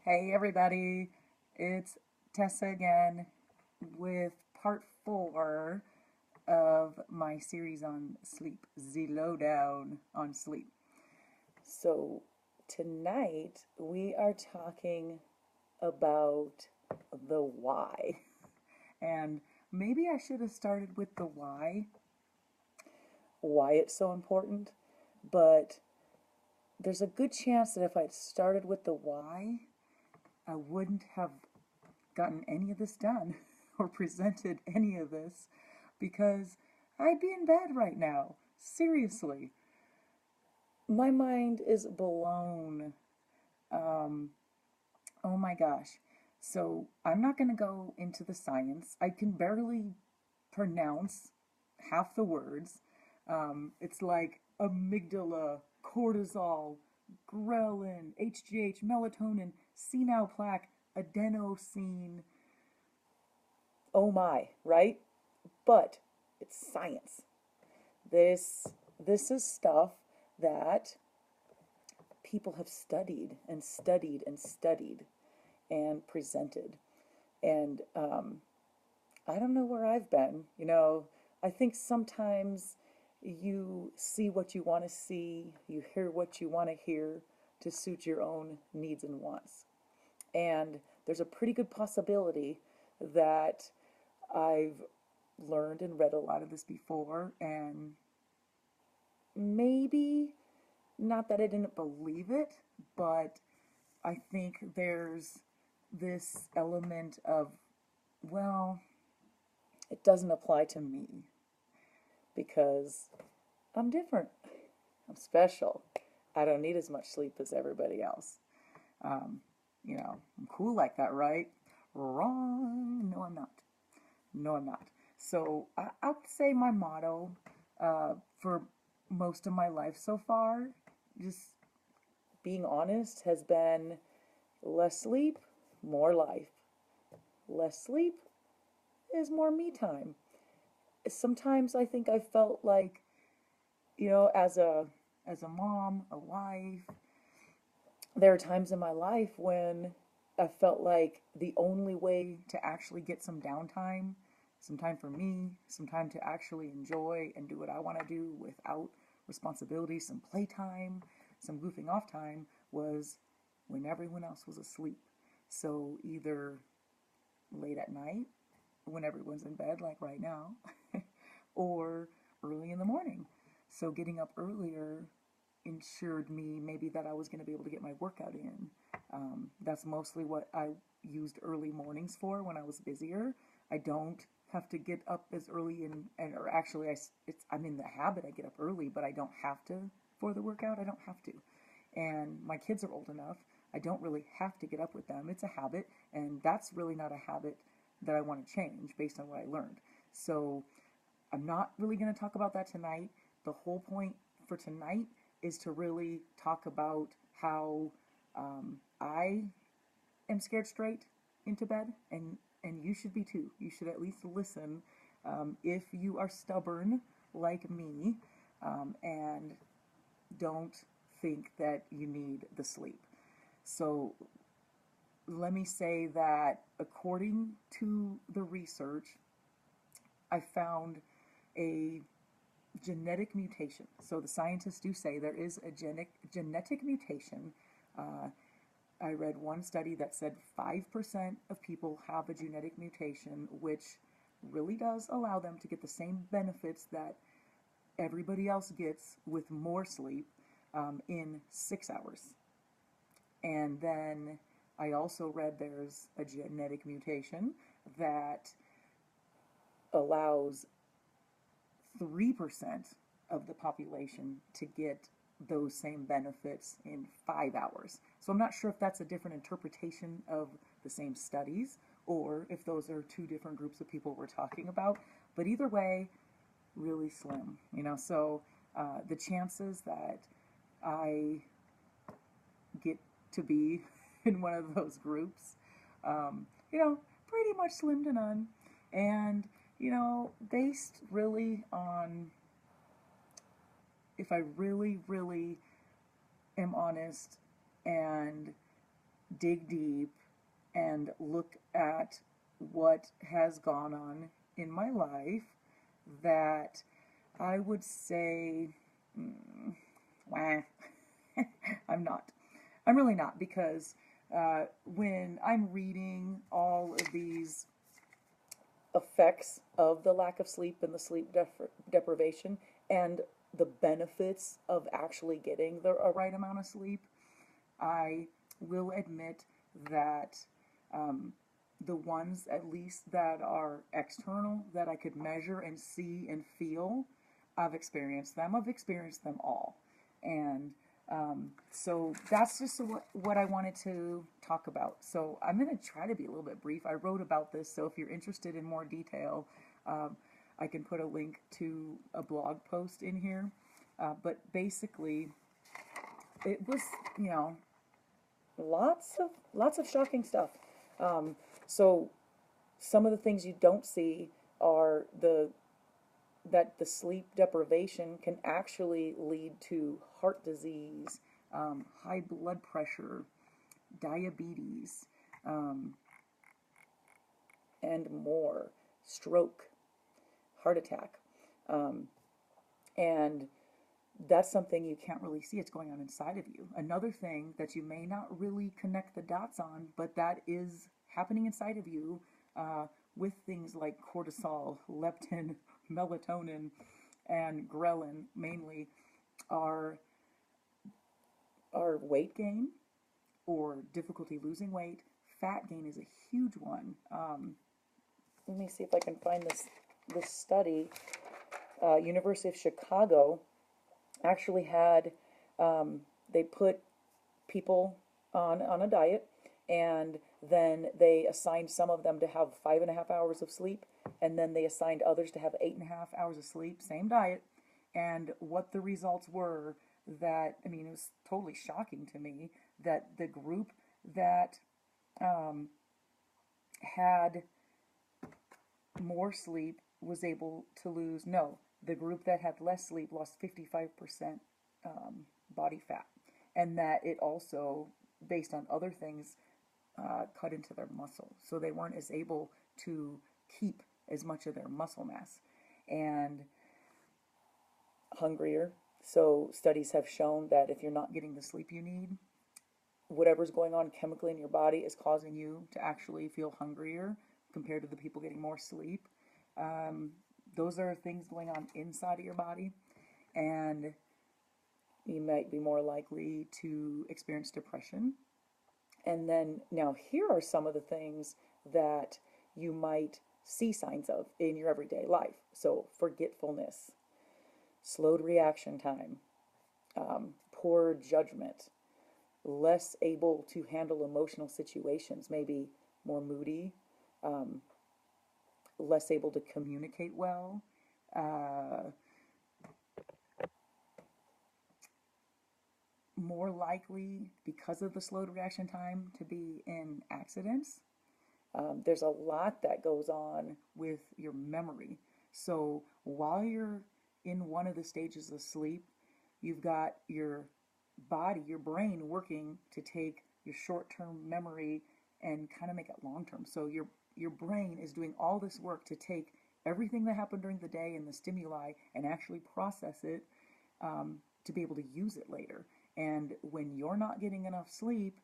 Hey everybody, it's Tessa again with part 4 of my series on sleep, Zzzz Lowdown on sleep. So tonight we are talking about the why. And maybe I should have started with the why it's so important, but there's a good chance that if I'd started with the why, I wouldn't have gotten any of this done or presented any of this because I'd be in bed right now. Seriously. My mind is blown. Um, oh my gosh. So I'm not going to go into the science. I can barely pronounce half the words. It's like amygdala, cortisol, ghrelin, HGH, melatonin, senile plaque, adenosine. Oh my, right? But it's science. This this is stuff that people have studied and studied and studied and presented. And I don't know where I've been. I think sometimes you see what you want to see, you hear what you want to hear to suit your own needs and wants. And there's a pretty good possibility that I've learned and read a lot of this before, and maybe not that I didn't believe it, but I think there's this element of, well, it doesn't apply to me because I'm different. I'm special. I don't need as much sleep as everybody else. Um, I'm cool like that, right? Wrong. No, I'm not. No, I'm not. So I would say my motto for most of my life so far, just being honest, has been less sleep, more life. Less sleep is more me time. Sometimes I think I felt like, as a mom, a wife, there are times in my life when I felt like the only way to actually get some time for me, some time to actually enjoy and do what I want to do without responsibility, some playtime, some goofing off time, was when everyone else was asleep. So either late at night, when everyone's in bed, like right now, or early in the morning. So getting up earlier ensured me maybe that I was going to be able to get my workout in. That's mostly what I used early mornings for when I was busier. I don't have to get up as early or actually I'm in the habit. I get up early, but I don't have to for the workout. I don't have to. And my kids are old enough. I don't really have to get up with them. It's a habit, and that's really not a habit that I want to change based on what I learned. So I'm not really going to talk about that tonight. The whole point for tonight is to really talk about how I am scared straight into bed, and you should be too. You should at least listen if you are stubborn like me and don't think that you need the sleep. So let me say that according to the research, I found a genetic mutation. So the scientists do say there is a genetic mutation. Uh, I read one study that said 5% of people have a genetic mutation, which really does allow them to get the same benefits that everybody else gets with more sleep in 6 hours. And then I also read there's a genetic mutation that allows 3% of the population to get those same benefits in 5 hours. So I'm not sure if that's a different interpretation of the same studies or if those are two different groups of people we're talking about. But either way, really slim. So the chances that I get to be in one of those groups, um, pretty much slim to none. And, based really on if I really, really am honest and dig deep and look at what has gone on in my life, that I would say, wah, I'm not. I'm really not, because when I'm reading all of these effects of the lack of sleep and the sleep deprivation and the benefits of actually getting a right amount of sleep, I will admit that the ones, at least that are external, that I could measure and see and feel, I've experienced them. I've experienced them all. And so that's just what I wanted to talk about. So I'm going to try to be a little bit brief. I wrote about this, so if you're interested in more detail, I can put a link to a blog post in here. But basically, it was, you know, lots of shocking stuff. So some of the things you don't see are that the sleep deprivation can actually lead to heart disease, high blood pressure, diabetes, and more, stroke, heart attack. And that's something you can't really see. It's going on inside of you. Another thing that you may not really connect the dots on, but that is happening inside of you with things like cortisol, leptin, melatonin, and ghrelin mainly, are weight gain or difficulty losing weight. Fat gain is a huge one. Let me see if I can find this study. University of Chicago actually had, they put people on a diet, and then they assigned some of them to have 5.5 hours of sleep, and then they assigned others to have 8.5 hours of sleep, same diet. And what the results were, that, I mean, it was totally shocking to me that the group that had more sleep was able to lose, no, the group that had less sleep lost 55% body fat. And that it also, based on other things, cut into their muscle. So they weren't as able to keep as much of their muscle mass. And hungrier. So studies have shown that if you're not getting the sleep you need, whatever's going on chemically in your body is causing you to actually feel hungrier compared to the people getting more sleep. Those are things going on inside of your body, and you might be more likely to experience depression. And then, now here are some of the things that you might see signs of in your everyday life. So forgetfulness, slowed reaction time, poor judgment, less able to handle emotional situations, maybe more moody, less able to communicate well, more likely, because of the slowed reaction time, to be in accidents. There's a lot that goes on with your memory. So while you're in one of the stages of sleep, you've got your body, your brain working to take your short-term memory and kind of make it long-term. So your brain is doing all this work to take everything that happened during the day and the stimuli and actually process it to be able to use it later. And when you're not getting enough sleep,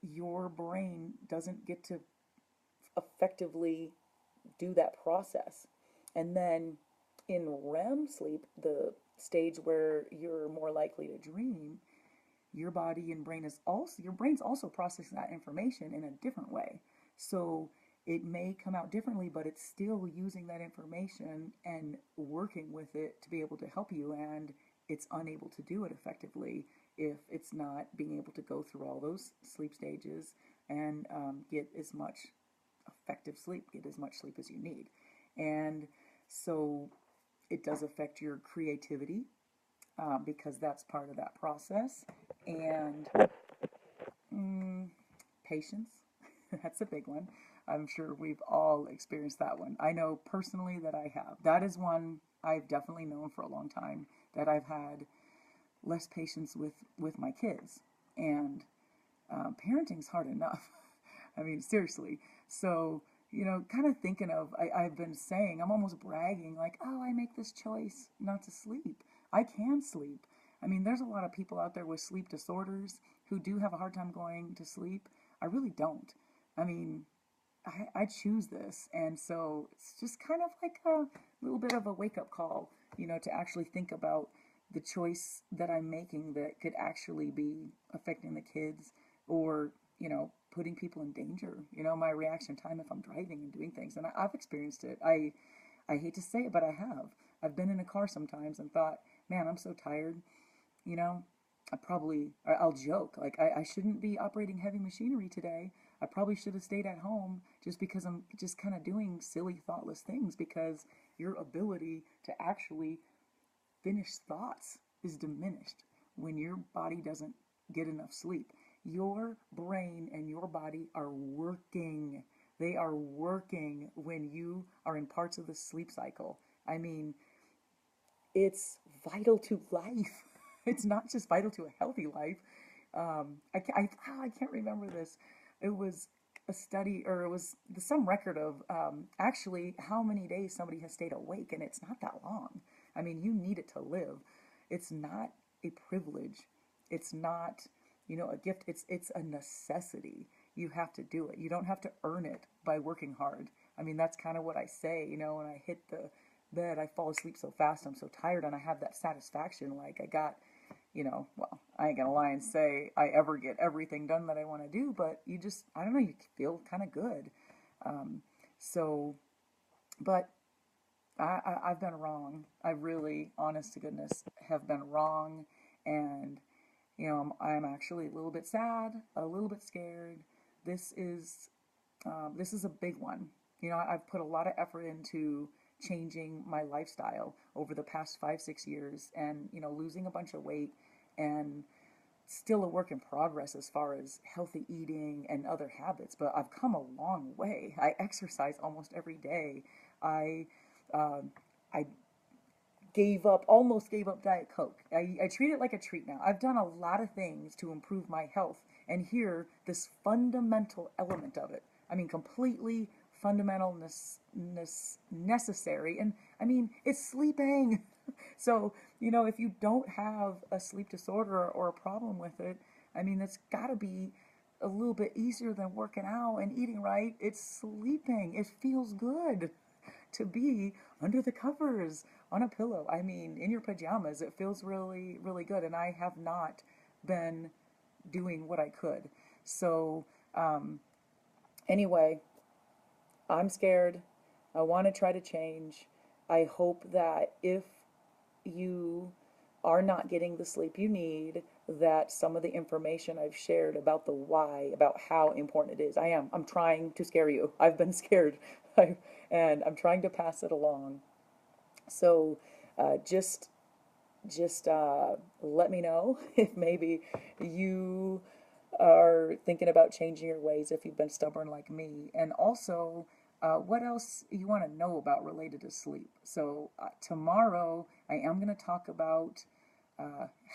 your brain doesn't get to effectively do that process. And then in REM sleep, the stage where you're more likely to dream, your body and brain is also, your brain's also processing that information in a different way. So it may come out differently, but it's still using that information and working with it to be able to help you, and it's unable to do it effectively if it's not being able to go through all those sleep stages and get as much effective sleep, get as much sleep as you need. And so it does affect your creativity because that's part of that process. And patience, that's a big one. I'm sure we've all experienced that one. I know personally that I have. That is one I've definitely known for a long time, that I've had less patience with my kids. And Parenting's hard enough. I mean, seriously. So, kind of thinking of, I've been saying, I'm almost bragging, like, oh, I make this choice not to sleep. I can sleep. I mean, there's a lot of people out there with sleep disorders who do have a hard time going to sleep. I really don't. I mean, I choose this. And so it's just kind of like a little bit of a wake up call, to actually think about the choice that I'm making that could actually be affecting the kids or, putting people in danger. My reaction time if I'm driving and doing things. And I've experienced it. I hate to say it, but I have. I've been in a car sometimes and thought, man, I'm so tired. You know, I'll joke, like, I shouldn't be operating heavy machinery today. I probably should have stayed at home just because I'm just kind of doing silly, thoughtless things because your ability to actually finish thoughts is diminished when your body doesn't get enough sleep. Your brain and your body are working. They are working when you are in parts of the sleep cycle. I mean, it's vital to life. It's not just vital to a healthy life. I can't remember this. It was a study, or it was some record of actually how many days somebody has stayed awake, and it's not that long. I mean, you need it to live. It's not a privilege. It's not, a gift. It's a necessity. You have to do it. You don't have to earn it by working hard. I mean, that's kind of what I say, when I hit the bed, I fall asleep so fast, I'm so tired, and I have that satisfaction, like I got, well, I ain't gonna lie and say I ever get everything done that I want to do, but I don't know, you feel kind of good. So, but I've been wrong. I really, honest to goodness, have been wrong, and I'm actually a little bit sad, a little bit scared. This is a big one. I've put a lot of effort into changing my lifestyle over the past 5-6 years, and losing a bunch of weight, and still a work in progress as far as healthy eating and other habits, but I've come a long way. I exercise almost every day. I uh, I almost gave up Diet Coke. I treat it like a treat now. I've done a lot of things to improve my health, and here, this fundamental element of it, I mean, completely fundamental necessary, and I mean, it's sleeping. So, if you don't have a sleep disorder or a problem with it, I mean, that's got to be a little bit easier than working out and eating right. It's sleeping. It feels good to be under the covers on a pillow. I mean, in your pajamas, it feels really, really good. And I have not been doing what I could. So, anyway, I'm scared. I want to try to change. I hope that if you are not getting the sleep you need, that some of the information I've shared about the why, about how important it is, I'm trying to scare you. I've been scared, and I'm trying to pass it along. So just let me know if maybe you are thinking about changing your ways, if you've been stubborn like me, and also what else you want to know about related to sleep. So tomorrow I am going to talk about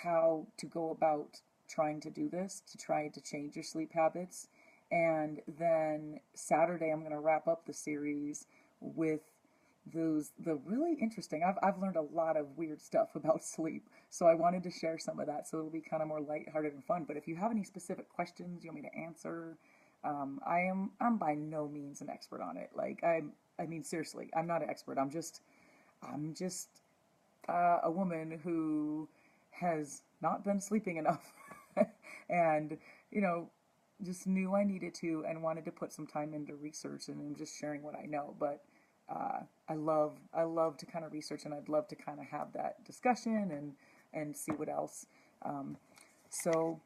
how to go about trying to do this, to try to change your sleep habits. And then Saturday I'm going to wrap up the series with the really interesting, I've learned a lot of weird stuff about sleep, so I wanted to share some of that, so it'll be kind of more lighthearted and fun. But if you have any specific questions you want me to answer, I'm by no means an expert on it. Like, I mean, seriously, I'm not an expert. I'm just a woman who has not been sleeping enough, and just knew I needed to, and wanted to put some time into research, and I'm just sharing what I know. But I love to kind of research, and I'd love to kind of have that discussion and see what else. So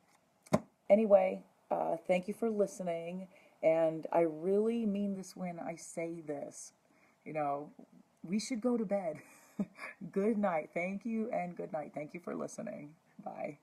anyway, thank you for listening, and I really mean this when I say this. We should go to bed. Good night. Thank you, and good night. Thank you for listening. Bye.